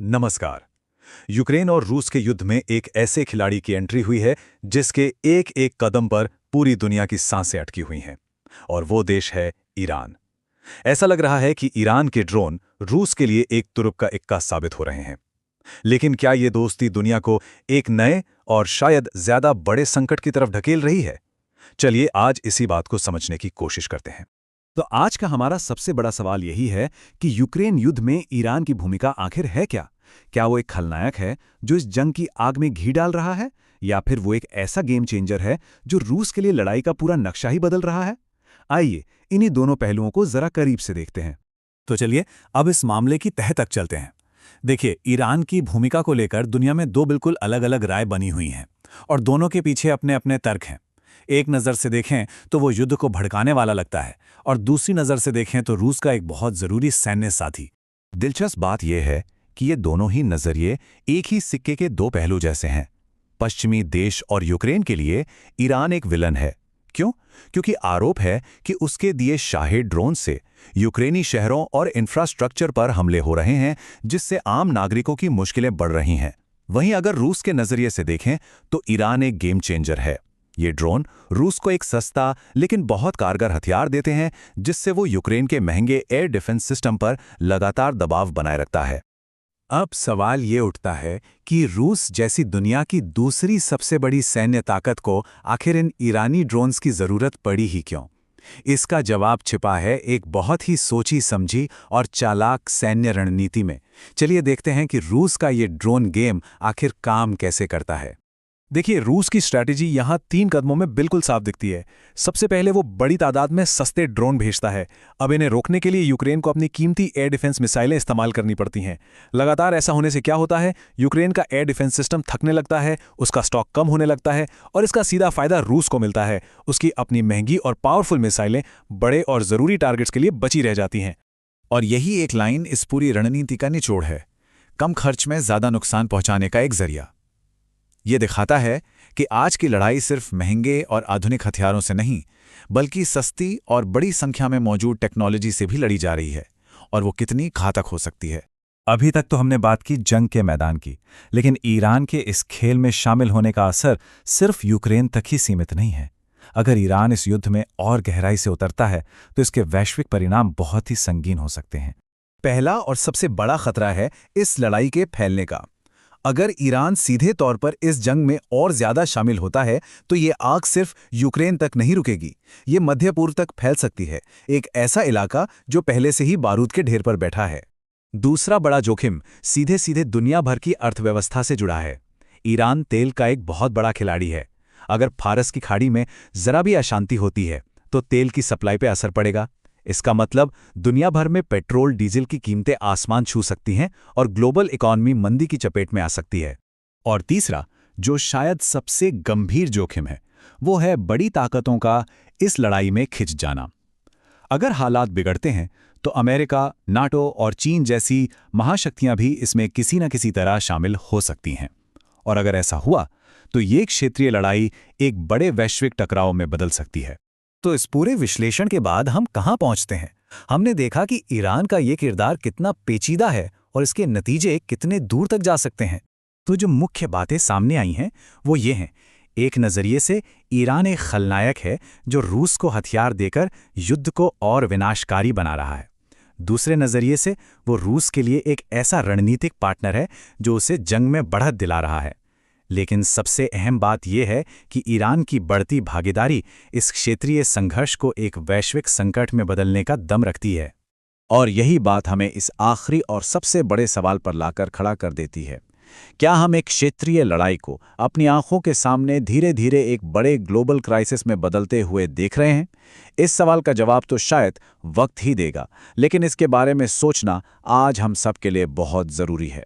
नमस्कार। यूक्रेन और रूस के युद्ध में एक ऐसे खिलाड़ी की एंट्री हुई है जिसके एक एक कदम पर पूरी दुनिया की सांसें अटकी हुई हैं, और वो देश है ईरान। ऐसा लग रहा है कि ईरान के ड्रोन रूस के लिए एक तुरुप का इक्का साबित हो रहे हैं। लेकिन क्या ये दोस्ती दुनिया को एक नए और शायद ज्यादा बड़े संकट की तरफ ढकेल रही है? चलिए आज इसी बात को समझने की कोशिश करते हैं। तो आज का हमारा सबसे बड़ा सवाल यही है कि यूक्रेन युद्ध में ईरान की भूमिका आखिर है क्या? क्या वो एक खलनायक है जो इस जंग की आग में घी डाल रहा है, या फिर वो एक ऐसा गेम चेंजर है जो रूस के लिए लड़ाई का पूरा नक्शा ही बदल रहा है? आइए इन्हीं दोनों पहलुओं को जरा करीब से देखते हैं। तो चलिए अब इस मामले की तह तक चलते हैं। देखिए, ईरान की भूमिका को लेकर दुनिया में दो बिल्कुल अलग अलग राय बनी हुई हैं, और दोनों के पीछे अपने अपने तर्क हैं। एक नज़र से देखें तो वो युद्ध को भड़काने वाला लगता है, और दूसरी नज़र से देखें तो रूस का एक बहुत ज़रूरी सैन्य साथी। दिलचस्प बात यह है कि ये दोनों ही नज़रिए एक ही सिक्के के दो पहलू जैसे हैं। पश्चिमी देश और यूक्रेन के लिए ईरान एक विलन है। क्यों? क्योंकि आरोप है कि उसके दिए शाहिद ड्रोन से यूक्रेनी शहरों और इंफ्रास्ट्रक्चर पर हमले हो रहे हैं, जिससे आम नागरिकों की मुश्किलें बढ़ रही हैं। वहीं अगर रूस के नज़रिए से देखें तो ईरान एक गेम चेंजर है। ये ड्रोन रूस को एक सस्ता लेकिन बहुत कारगर हथियार देते हैं, जिससे वो यूक्रेन के महंगे एयर डिफेंस सिस्टम पर लगातार दबाव बनाए रखता है। अब सवाल ये उठता है कि रूस जैसी दुनिया की दूसरी सबसे बड़ी सैन्य ताकत को आखिर इन ईरानी ड्रोन्स की जरूरत पड़ी ही क्यों? इसका जवाब छिपा है एक बहुत ही सोची समझी और चालाक सैन्य रणनीति में। चलिए देखते हैं कि रूस का ये ड्रोन गेम आखिर काम कैसे करता है। देखिए, रूस की स्ट्रैटेजी यहाँ 3 कदमों में बिल्कुल साफ दिखती है। सबसे पहले वो बड़ी तादाद में सस्ते ड्रोन भेजता है। अब इन्हें रोकने के लिए यूक्रेन को अपनी कीमती एयर डिफेंस मिसाइलें इस्तेमाल करनी पड़ती हैं। लगातार ऐसा होने से क्या होता है, यूक्रेन का एयर डिफेंस सिस्टम थकने लगता है, उसका स्टॉक कम होने लगता है, और इसका सीधा फायदा रूस को मिलता है। उसकी अपनी महंगी और पावरफुल मिसाइलें बड़े और ज़रूरी टारगेट्स के लिए बची रह जाती हैं। और यही एक लाइन इस पूरी रणनीति का निचोड़ है, कम खर्च में ज़्यादा नुकसान पहुंचाने का एक जरिया। ये दिखाता है कि आज की लड़ाई सिर्फ महंगे और आधुनिक हथियारों से नहीं, बल्कि सस्ती और बड़ी संख्या में मौजूद टेक्नोलॉजी से भी लड़ी जा रही है, और वो कितनी घातक हो सकती है। अभी तक तो हमने बात की जंग के मैदान की, लेकिन ईरान के इस खेल में शामिल होने का असर सिर्फ यूक्रेन तक ही सीमित नहीं है। अगर ईरान इस युद्ध में और गहराई से उतरता है तो इसके वैश्विक परिणाम बहुत ही संगीन हो सकते हैं। पहला और सबसे बड़ा खतरा है इस लड़ाई के फैलने का। अगर ईरान सीधे तौर पर इस जंग में और ज्यादा शामिल होता है तो ये आग सिर्फ यूक्रेन तक नहीं रुकेगी, ये मध्य पूर्व तक फैल सकती है, एक ऐसा इलाका जो पहले से ही बारूद के ढेर पर बैठा है। दूसरा बड़ा जोखिम सीधे सीधे दुनिया भर की अर्थव्यवस्था से जुड़ा है। ईरान तेल का एक बहुत बड़ा खिलाड़ी है। अगर फारस की खाड़ी में जरा भी अशांति होती है तो तेल की सप्लाई पर असर पड़ेगा। इसका मतलब दुनिया भर में पेट्रोल डीजल की कीमतें आसमान छू सकती हैं और ग्लोबल इकॉनमी मंदी की चपेट में आ सकती है। और तीसरा, जो शायद सबसे गंभीर जोखिम है, वो है बड़ी ताकतों का इस लड़ाई में खिंच जाना। अगर हालात बिगड़ते हैं तो अमेरिका, नाटो और चीन जैसी महाशक्तियां भी इसमें किसी न किसी तरह शामिल हो सकती हैं। और अगर ऐसा हुआ तो ये क्षेत्रीय लड़ाई एक बड़े वैश्विक टकराव में बदल सकती है। तो इस पूरे विश्लेषण के बाद हम कहां पहुंचते हैं? हमने देखा कि ईरान का ये किरदार कितना पेचीदा है और इसके नतीजे कितने दूर तक जा सकते हैं। तो जो मुख्य बातें सामने आई हैं वो ये हैं। एक नज़रिए से ईरान एक खलनायक है जो रूस को हथियार देकर युद्ध को और विनाशकारी बना रहा है। दूसरे नज़रिए से वो रूस के लिए एक ऐसा रणनीतिक पार्टनर है जो उसे जंग में बढ़त दिला रहा है। लेकिन सबसे अहम बात यह है कि ईरान की बढ़ती भागीदारी इस क्षेत्रीय संघर्ष को एक वैश्विक संकट में बदलने का दम रखती है। और यही बात हमें इस आखिरी और सबसे बड़े सवाल पर लाकर खड़ा कर देती है। क्या हम एक क्षेत्रीय लड़ाई को अपनी आंखों के सामने धीरे धीरे एक बड़े ग्लोबल क्राइसिस में बदलते हुए देख रहे हैं? इस सवाल का जवाब तो शायद वक्त ही देगा, लेकिन इसके बारे में सोचना आज हम सब के लिए बहुत ज़रूरी है।